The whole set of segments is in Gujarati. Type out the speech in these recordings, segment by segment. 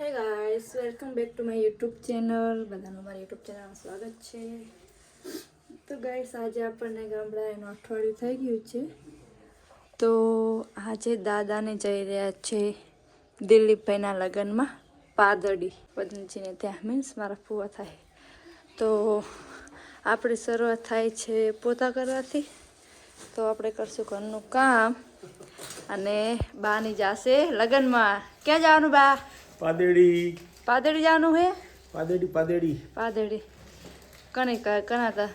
હે guys, welcome back to my YouTube channel. બધાનું મારી યુટ્યુબ ચેનલમાં સ્વાગત છે. તો ગાઈસ, આજે આપણને ગામડાનું અઠવાડિયું થઈ ગયું છે. તો આજે દાદાને જઈ રહ્યા છે દિલીપભાઈના લગ્નમાં પાદડી પદનજીને ત્યાં, મીન્સ મારા ફુવા થાય. તો આપણી શરૂઆત થાય છે પોતા કરવાથી. તો આપણે કરશું ઘરનું કામ અને બાની જાશે લગ્નમાં. ક્યાં જવાનું બા? પાદેડી. પાદડી જવાનું હે? પાદેડી. પાદડી કને કનાતા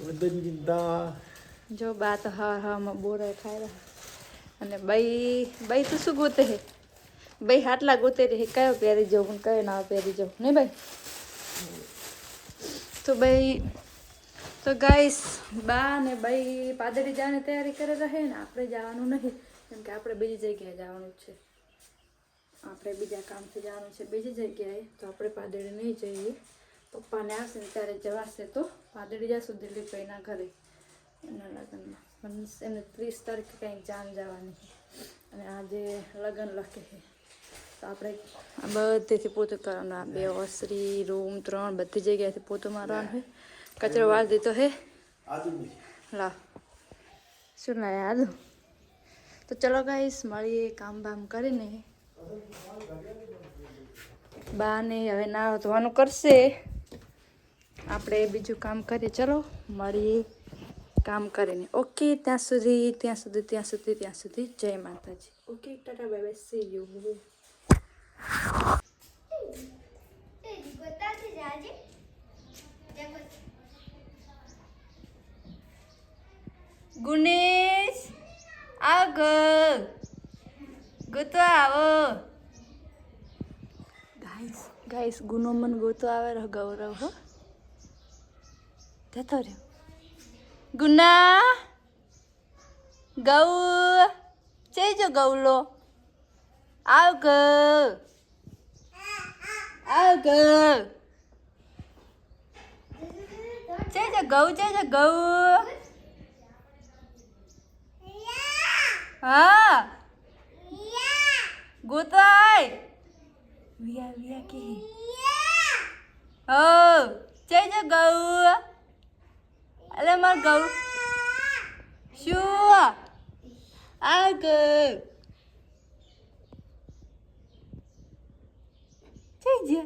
વદનજીતા. જો બા તો હા બોરા ખાઈ રહ્યા. અને બાઈ તો શું ગોતે હે? બાઈ હાટલા ગોતે રહે, કયો પહેરી જાઉં કયો ના પહેરી જાઉં નહીં ભાઈ? તો ભાઈ તો ગાઈસ, બા ને ભાઈ પાદડી જવાની તૈયારી કરી રહે ને આપણે જવાનું નહીં, કેમ કે આપણે બીજી જગ્યાએ જવાનું છે. આપણે બીજા કામથી જવાનું છે બીજી જગ્યાએ. તો આપણે પાદડી નહીં જઈએ. પપ્પાને આવશે ને ત્યારે જવાશે તો પાદડી જશું દિલીપભાઈના ઘરે એના લગ્નમાં. એમને 30 તારીખે કંઈક જાન જવાની અને આજે લગ્ન લખે છે. તો આપણે બધેથી પોતું કરવાનું. આ 2 ઓસરી રૂમ 3 બધી જગ્યાએથી પોતું મારવાનું હોય. કચરો વાર દીધો હે. લા શું લાયા આદુ? તો ચલો ગાઈસ, મળીએ કામ બામ કરીને. બાને હવે નાવા ધોવાનું કરશે, આપણે બીજું કામ કરીએ. ચલો મળીએ કામ કરીને. ઓકે, ત્યાં સુધી જય માતાજી. Okay, tata bye bye, see you. Gunesh આવ ગોતો આવો. ગાઈસ ગુનો મન ગોતો આવે રહ્યો ગૌરવ. હો જતો રહ્યો ગુના. ગૌ ચેજો ગૌલો આવ ચેજો ગૌ. હા ગોતાય વિયા કે હો જય ગૌ. અલે માર ગૌ શું આ ગ જય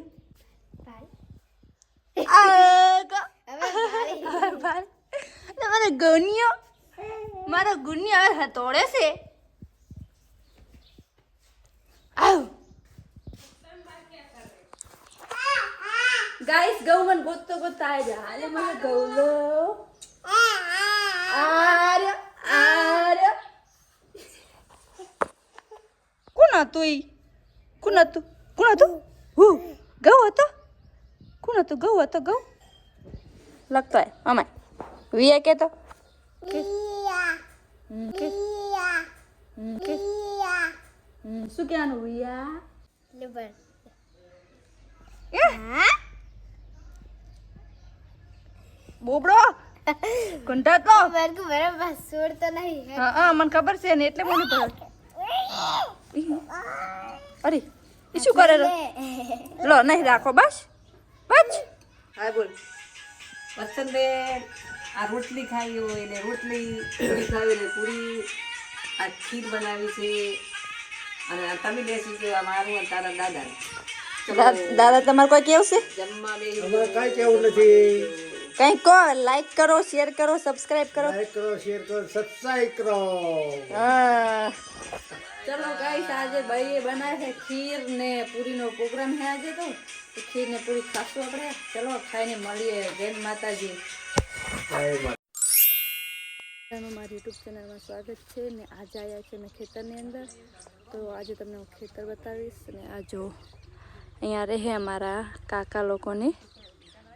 મારો ગોનિયો હવે તોડે છે. ગાઈસ, ગૌ મન ગોતતો આ જા. અલે મને ગૌલો આર્ય કોણ હતું? હું ગૌ હતો. કોણ હતું? ગૌ હતો. ગૌ લગતો હે અમાય વિયા કે તો શું કહેવાનું વિયા? બોબડો ઘંટા તો છોડતો નહીં. હા મને ખબર છે ને, એટલે મને ખબર. અરે એ શું કરે? લો નહીં રાખો બસ. હા બોલ. વસંતબેન આ રોટલી ખાવી હોય ને રોટલી, પૂરી ખાવી ને પૂરી, આ ખીર બનાવી છે. અને તમે બેસી ગયા મારું અને તારા દાદાને. દાદા તમારે કોઈ કેવું છે? જમવા બે કઈ કેવું નથી. કઈ કહો. લાઈક કરો, શેર કરો, સબસ્ક્રાઇબ કરો. સબસ્ક્રાઇબ કરો. હા ચલો ગાઈસ, આજે ભાઈએ બનાવે છે ખીર ને પૂરીનો પ્રોગ્રામ છે આજે. તો ખીર ને પૂરી ખાશું આપણે. ચલો ખાઈને મળીએ. જય માતાજી. મારી યુટ્યુબ ચેનલમાં સ્વાગત છે ને. આજે આવ્યા છે મેં ખેતરની અંદર. તો આજે તમને હું ખેતર બતાવીશ. ને આ જો અહીંયા રહે અમારા કાકા લોકોની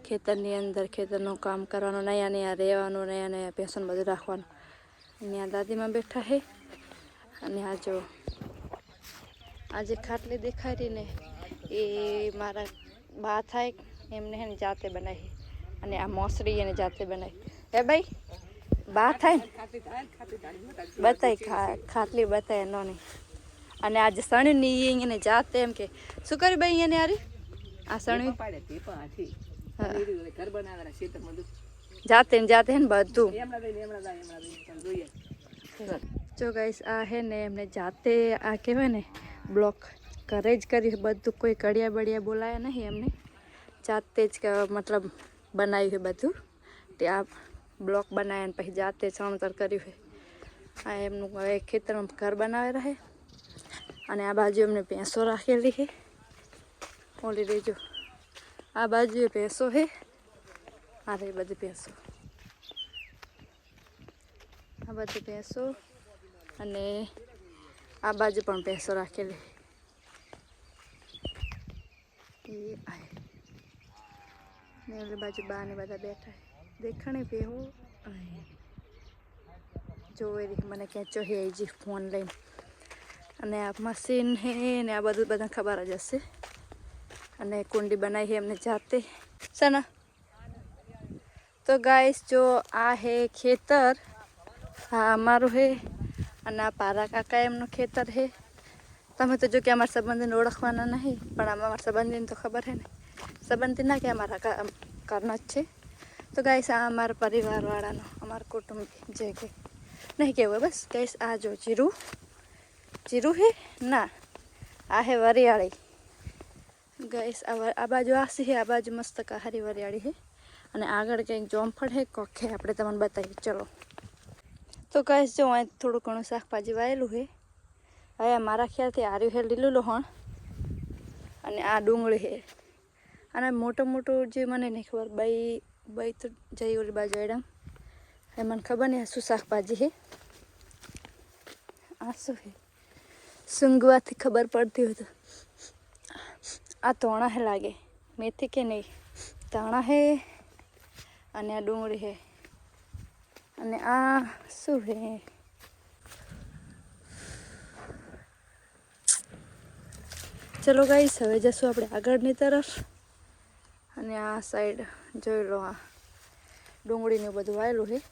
ખેતરની અંદર. ખેતરનું કામ કરવાનું, નયા રહેવાનું, નયા પેશન બધું રાખવાનું. અહીંયા દાદીમાં બેઠા છે. અને આ જો આજે ખાટલી દેખાય રહી ને, એ મારા બા થાય એમને હે ને જાતે બનાવી. અને આ મોસરી એને જાતે બનાવી. હે ભાઈ બા થાય બતાય ખાટલી બતાય નો નહીં. અને આજે સણીની એને જાતે એમ કે શું કર્યું ભાઈ એને આરી આ સણી પાડે તે પણ આથી ઘર બનાવેલા ખેતરમાં જાતે ને બધું એમણા દઈને જોઈએ જો ગાઈસ આ હે ને એમને જાતે આ કહેવાય ને બ્લોક ઘરે જ કરી બધું કોઈ કડિયા બડિયા બોલાયા નહીં એમને જાતે જ મતલબ બનાવ્યું છે બધું તે આ બ્લોક બનાવ્યા ને પછી જાતે સણતર કર્યું છે આ એમનું હવે ખેતરમાં ઘર બનાવી રહે અને આ બાજુ એમને ભેંસો રાખેલી છે ઓલી રેજો આ બાજુ ભેંસો છે આ રે બધી ભેંસો આ બધી ભેંસો અને આ બાજુ પણ ભેંસો રાખેલી એ આય ને ઓલી બાજુ બા ને બધા બેઠા દેખાણે ભેહો જોવે મને ખેંચો હે જી ફોન લઈને અને આ મશીન હે ને આ બધું બધા ખબર જ હશે અને કુંડી બનાવી છે એમને જાતે સના તો ગાઈસ જો આ હે ખેતર હા અમારું હે અને આ પારા કાકા એમનું ખેતર હે તમે તો જો કે અમારા સંબંધીને ઓળખવાના નહીં પણ અમારા સંબંધીને તો ખબર હે ને સંબંધી ના કે અમારા ઘરના જ છે તો ગાઈસ આ અમારા પરિવારવાળાનો અમારા કુટુંબ જે કે નહીં કહેવું બસ ગાઈસ આ જો જીરું હે ના આ હે વરિયાળી ગાઈસ આ બાજુ આસી હે આ બાજુ મસ્ત કાહારી વરિયાળી હે અને આગળ કંઈક જોમફળ હે કોખે આપણે તમને બતાવીએ ચલો તો ગાઈસ જો અહીં થોડું ઘણું શાકભાજી વાયેલું હે હવે મારા ખ્યાલથી આર્યું હે લીલું લોહણ અને આ ડુંગળી હે અને મોટું જે મને નહીં ખબર બાઈ તો જઈ ઓલી બાજુ એડમ એ મને ખબર નહીં શું શાકભાજી હે આ શું હે સૂંઘવાથી ખબર પડતી હોય તો આ તોણા હે લાગે મેથી કે નહીં ધાણા હે અને આ ડુંગળી હે અને આ શું હે ચલો ગાઈસ હવે જશું આપણે આગળની તરફ અને આ સાઈડ જોઈ લો આ ડુંગળીનું બધું વાયેલું છે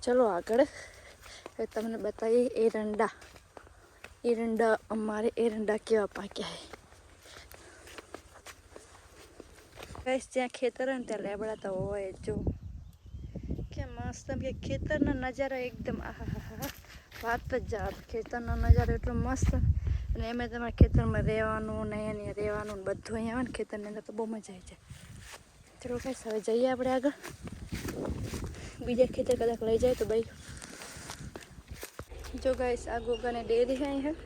ચલો આગળ હવે તમને બતાવીએ એરંડા અમારે એરંડા કેવા પાક્યા છે ગાઈસ જ્યાં ખેતર હોય ને ત્યાં લેબડા તો હોય જો કે મસ્ત કે ખેતરના નજારા એકદમ આહા વાત જ જાવ ખેતરનો નજારો એટલો મસ્ત અને એમાં તમારે ખેતરમાં રહેવાનું ને અહીંયા રહેવાનું બધું અહીંયા આવે ને ખેતરની અંદર તો બહુ મજા આવી જાય ચલો ગાઈસ હવે જઈએ આપણે આગળ બીજા ખેતર કદાચ લઈ જાય તો ભાઈ જો ગાઈસ આ ગોગાને ડેરી છે અહીંયા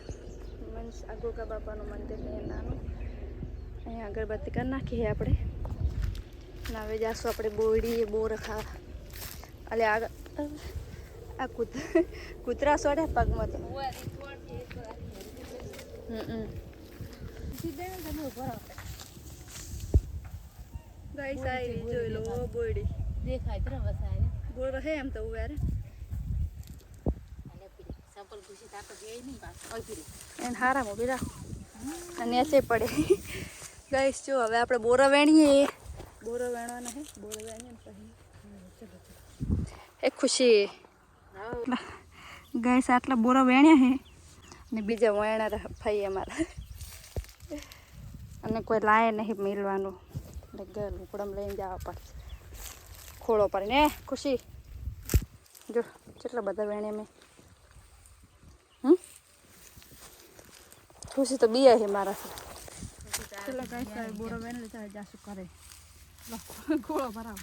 મીન્સ આ ગોગા બાપાનું મંદિર છે નાનું અહીંયા અગરબત્તી કરી નાખી છે આપણે અને હવે જાશું આપણે બોરડી બોર ખાવા એટલે આગળ આ કૂતરા સોડે પગમાં તો ગાઈસ આવી જોઈ લો બોરડી દેખાય તો વસાય બોર હે એમ તો ઉવારે સંપલ ખુશી તાપ ગઈ નહીં પાસ એને હારા મોબી રાખો અને એસે પડે ગાઈસ જો હવે આપણે બોરો વેણીએ બોરો વેણવાના હે બોરો વેણીએ પછી એક ખુશી ગાઈસ આટલા બોરો વેણ્યા હે ને બીજા વેણા ફાઈ અમારા અને કોઈ લાય નહીં મિલવાનું એટલે લુકડમ લઈને જવા પડશે ખોળો પડીને ખુશી જો કેટલા બધા વેણ્યા મેં ખુશી તો બીયા છે મારાથી ચલો ગાઈસ બોરો વેણ લેતા જાસુ કરે ખોળો ભરાવ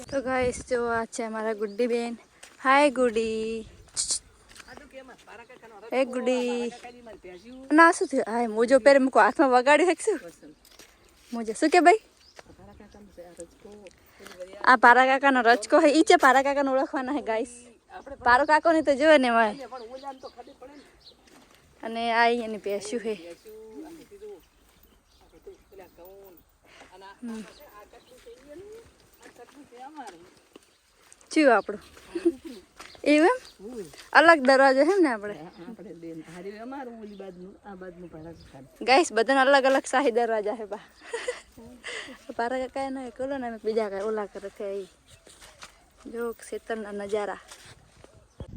તો ગાઈસ જો આ છે અમારા ગુડ્ડી બેન હાય ગુડી એ ગુડી ના શું થયું હાય મોજો પહેરે મૂકો હાથમાં વગાડી શકશું મોજો શું કે ભાઈ આ પારા કાકાનો રચકો હે ઈ છે પારા કાકાને ઓળખવાના હે ગાઈસ પારો કાકો ને તો જોવે ને ભાઈ અને આ અહીંયાની ભેંસ્યું હે ચીવ આપણું એવું એમ અલગ દરવાજો હે ને આપણે ગાઈસ બધાને અલગ અલગ શાહી દરવાજા હે બા પારા કાકા ને કોલો ને બીજા કાંઈ ઓલા કરે છે જો ખેતરના નજારા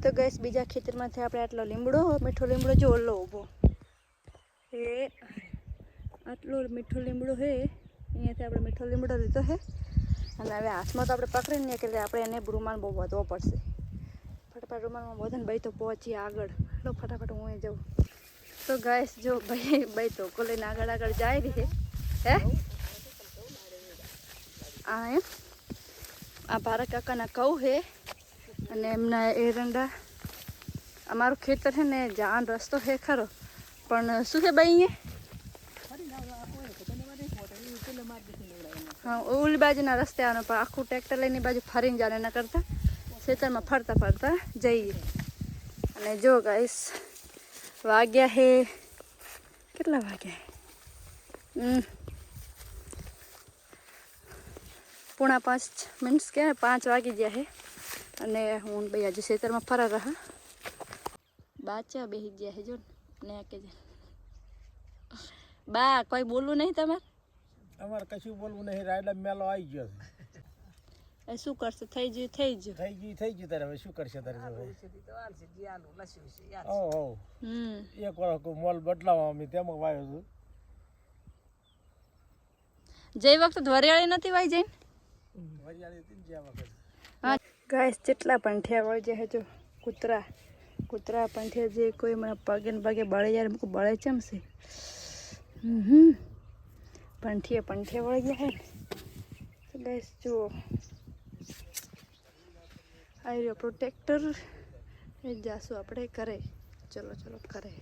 તો ગઈશ બીજા ખેતરમાંથી આપણે આટલો લીમડો મીઠો લીમડો જો ઓલો ઊભો એ આટલો મીઠો લીમડો છે અહીંયાથી આપણે મીઠો લીમડો લીધો છે અને હવે હાથમાં તો આપણે પકડીને નહીં એટલે આપણે એને રૂમાલ બહુ વધવો પડશે ફટાફટ રૂમાલમાં વધે ને ભાઈ તો પહોંચીએ આગળ લો ફટાફટ હું અહીં જાઉં તો ગઈશ જો ભાઈ તો કોલેને આગળ જાય રહી છે હે આ એમ આ ભારત કાકાના કહું છે અને એમના એરંડા અમારું ખેતર છે ને જાન રસ્તો છે ખરો પણ શું છે ભાઈ અહીંયા હા ઓલી બાજુના રસ્તે આવવાનું પણ આખું ટ્રેક્ટર લઈને બાજુ ફરીને જવાનું એના કરતાં ખેતરમાં ફરતા ફરતા જઈએ અને જો ગાઈસ વાગ્યા હે કેટલા વાગ્યા 4:45 કે 5 વાગી ગયા હે અને હું ભાઈ આજે ખેતરમાં ફરા રહ્યા બાચા બેસી ગયા હે જો ને કે બા કોઈ બોલવું નહીં તમારે અમારે કશું બોલવું નહીં રાયડા મેલો આવી ગયો છે એ શું કરશે થઈ ગયું થઈ ગયું તારે હવે શું કરશે તારે ઓહો એક વાર મોલ બદલાવા અમે તેમાં વાયો છું જે વખત વરિયાળી નથી વાઈ જઈને વરિયાળી હતી ને જ્યાં વખત હા ગાઈસ જેટલા પંઠિયા વળી જાય જો કૂતરા પંઠિયા જે કોઈ મને પગે ને પગે બળે યાર મૂકું બળે ચમ છે પંઠિયા વળી ગયા હે ને તો ગાઈસ જુઓ આ રહ્યો પ્રોટેક્ટર એ જાશું આપણે કરે ચલો કરે